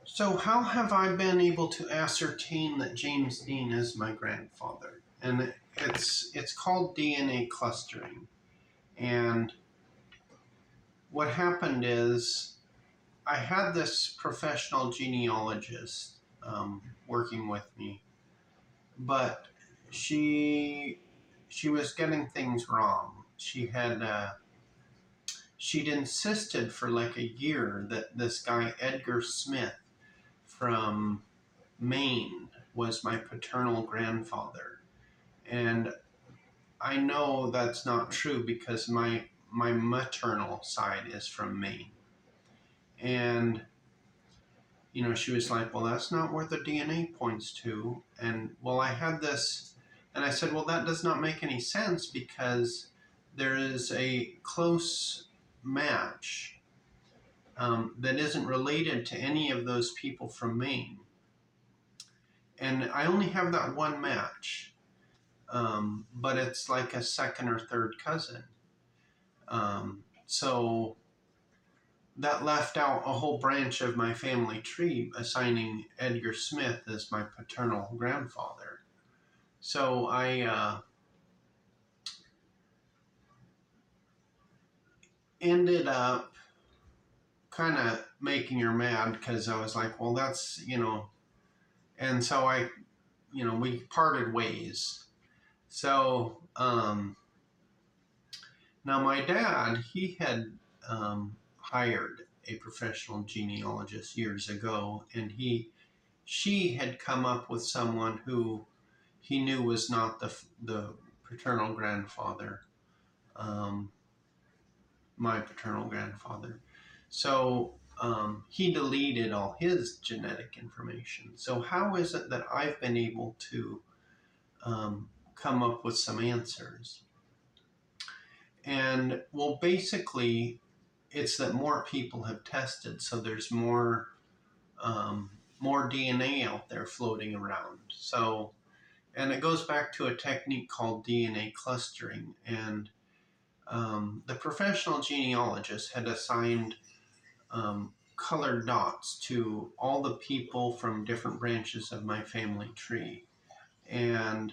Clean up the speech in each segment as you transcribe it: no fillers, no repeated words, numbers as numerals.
So, how have I been able to ascertain that James Dean is my grandfather? And it's called DNA clustering. And what happened is I had this professional genealogist working with me, but she she was getting things wrong. She'd insisted for like a year that this guy Edgar Smith from Maine was my paternal grandfather. And I know that's not true because my maternal side is from Maine. And she was like, "Well, that's not where the DNA points to." And well, I had this and I said, "Well, that does not make any sense because there is a close match that isn't related to any of those people from Maine. And I only have that one match. But it's like a second or third cousin. So that left out a whole branch of my family tree, assigning Edgar Smith as my paternal grandfather. So I ended up kind of making her mad because I was like, well, and so we parted ways. So now my dad, he had hired a professional genealogist years ago, and she had come up with someone who he knew was not the paternal grandfather, um, my paternal grandfather. So he deleted all his genetic information. So how is it that I've been able to come up with some answers? And well, basically, it's that more people have tested, so there's more DNA out there floating around. So, and it goes back to a technique called DNA clustering. And the professional genealogist had assigned colored dots to all the people from different branches of my family tree. And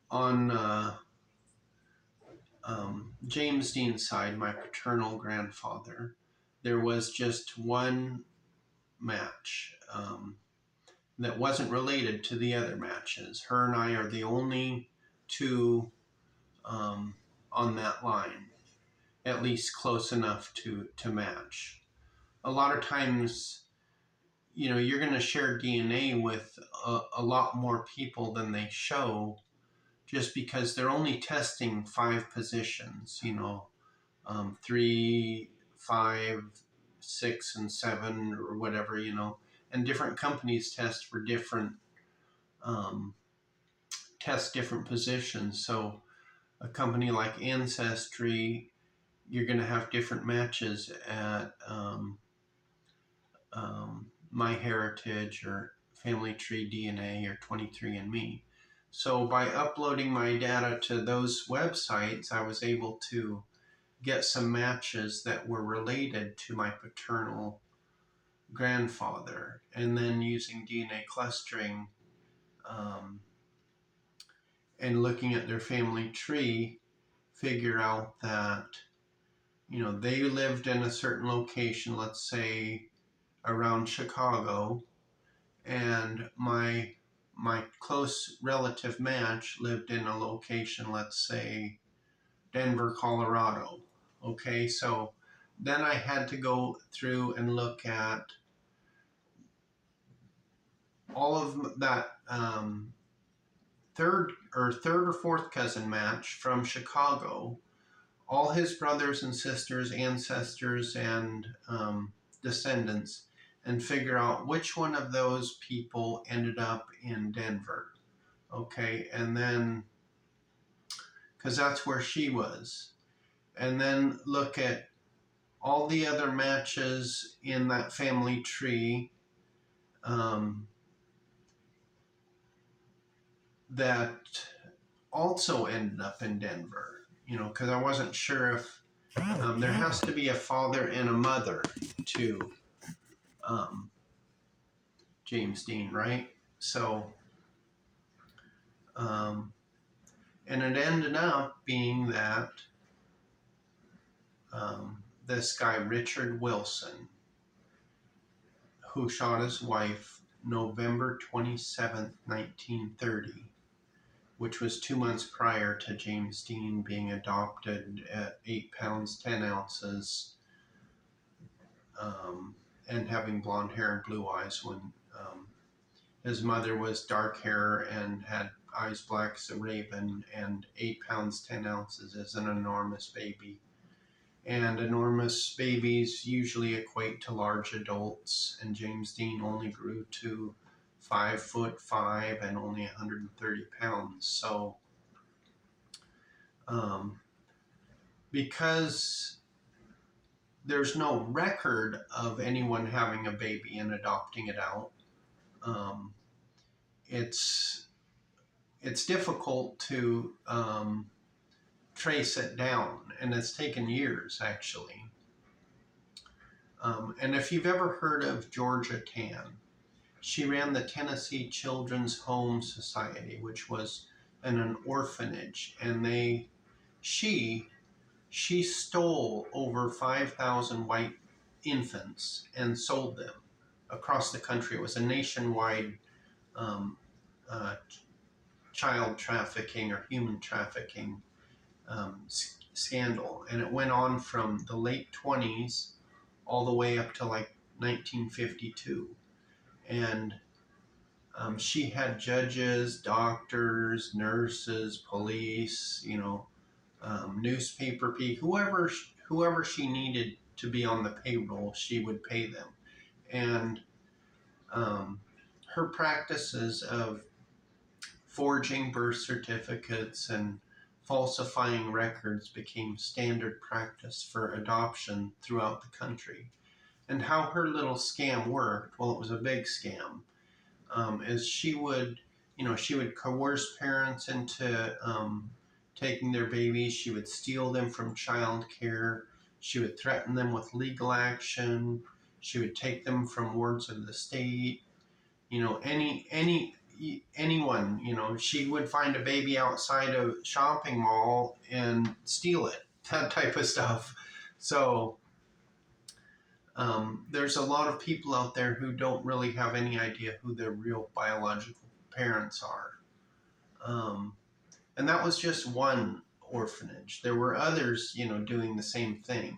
on James Dean's side, my paternal grandfather, there was just one match that wasn't related to the other matches. Her and I are the only two on that line, at least close enough to match. A lot of times, you're going to share DNA with a lot more people than they show just because they're only testing 5 positions, 3, 5, 6, and 7, or whatever, and different companies um, test different positions. So a company like Ancestry, you're going to have different matches at MyHeritage or Family Tree DNA or 23andMe. So by uploading my data to those websites, I was able to get some matches that were related to my paternal grandfather, and then using DNA clustering and looking at their family tree, figure out that they lived in a certain location, let's say around Chicago, and my close relative match lived in a location, let's say Denver, Colorado. Okay, so then I had to go through and look at all of that third or fourth cousin match from Chicago, all his brothers and sisters, ancestors, and descendants, and figure out which one of those people ended up in Denver. Okay, and then, because that's where she was. And then look at all the other matches in that family tree that also ended up in Denver, because I wasn't sure if there has to be a father and a mother too. um, James Dean, right? So, um, and it ended up being that this guy, Richard Wilson, who shot his wife November 27th, 1930, which was 2 months prior to James Dean being adopted at 8 pounds 10 ounces and having blonde hair and blue eyes when his mother was dark hair and had eyes black as a raven, and 8 pounds 10 ounces is an enormous baby. And enormous babies usually equate to large adults, and James Dean only grew to 5'5" and only 130 pounds. So, because there's no record of anyone having a baby and adopting it out, it's difficult to trace it down, and it's taken years actually. And if you've ever heard of Georgia Tann, she ran the Tennessee Children's Home Society, which was an orphanage, and she stole over 5,000 white infants and sold them across the country. It was a nationwide um, uh, child trafficking or human trafficking scandal, and it went on from the late 20s all the way up to like 1952. And she had judges, doctors, nurses, police, newspaper people, whoever she needed to be on the payroll, she would pay them. And her practices of forging birth certificates and falsifying records became standard practice for adoption throughout the country. And how her little scam worked, well, it was a big scam, is she would coerce parents into taking their babies. She would steal them from child care. She would threaten them with legal action. She would take them from wards of the state. Anyone, she would find a baby outside a shopping mall and steal it, that type of stuff. So there's a lot of people out there who don't really have any idea who their real biological parents are. And that was just one orphanage. There were others, doing the same thing.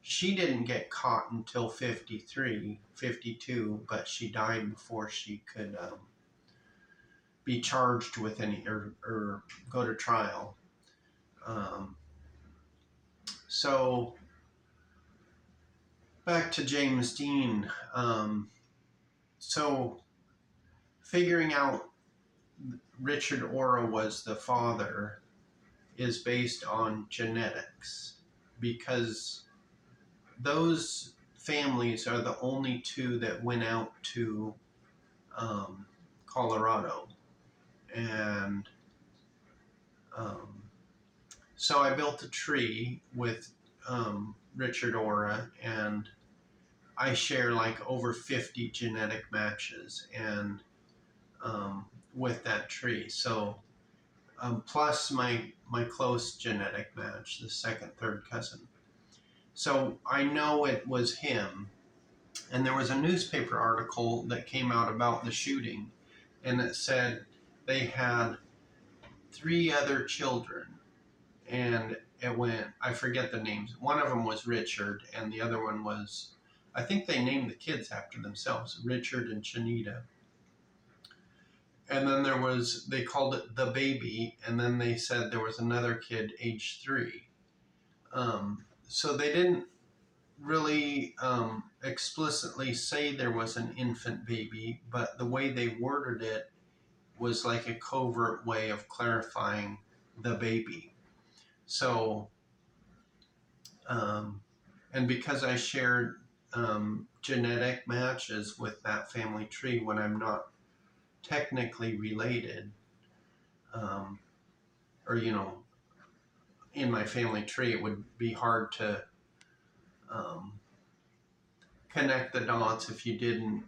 She didn't get caught until 53, 52, but she died before she could be charged with any or go to trial. So back to James Dean. So figuring out Richard Ora was the father is based on genetics, because those families are the only two that went out to Colorado. And so I built a tree with Richard Ora, and I share like over 50 genetic matches and with that tree. So plus my close genetic match, the second, third cousin. So I know it was him. And there was a newspaper article that came out about the shooting, and it said they had 3 other children, and it went, I forget the names. One of them was Richard, and the other one was, I think they named the kids after themselves, Richard and Chanita. And then they called it the baby, and then they said there was another kid, age 3. So they didn't really explicitly say there was an infant baby, but the way they worded it was like a covert way of clarifying the baby. So, and because I shared genetic matches with that family tree when I'm not technically related, or in my family tree, it would be hard to connect the dots if you didn't,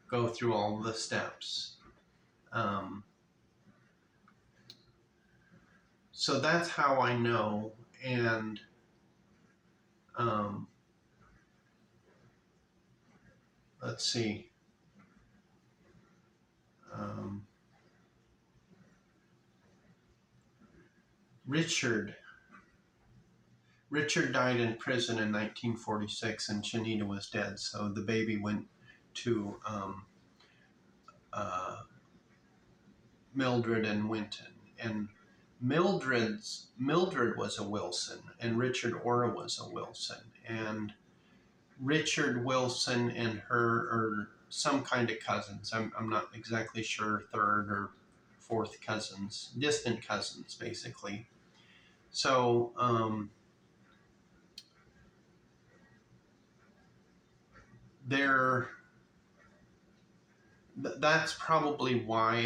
go through all the steps. So that's how I know. And let's see. Richard died in prison in 1946, and Shanita was dead. So the baby went to Mildred and Winton. And Mildred was a Wilson, and Richard Ora was a Wilson. And Richard Wilson and her are some kind of cousins. I'm not exactly sure, third or fourth cousins, distant cousins, basically. So that's probably why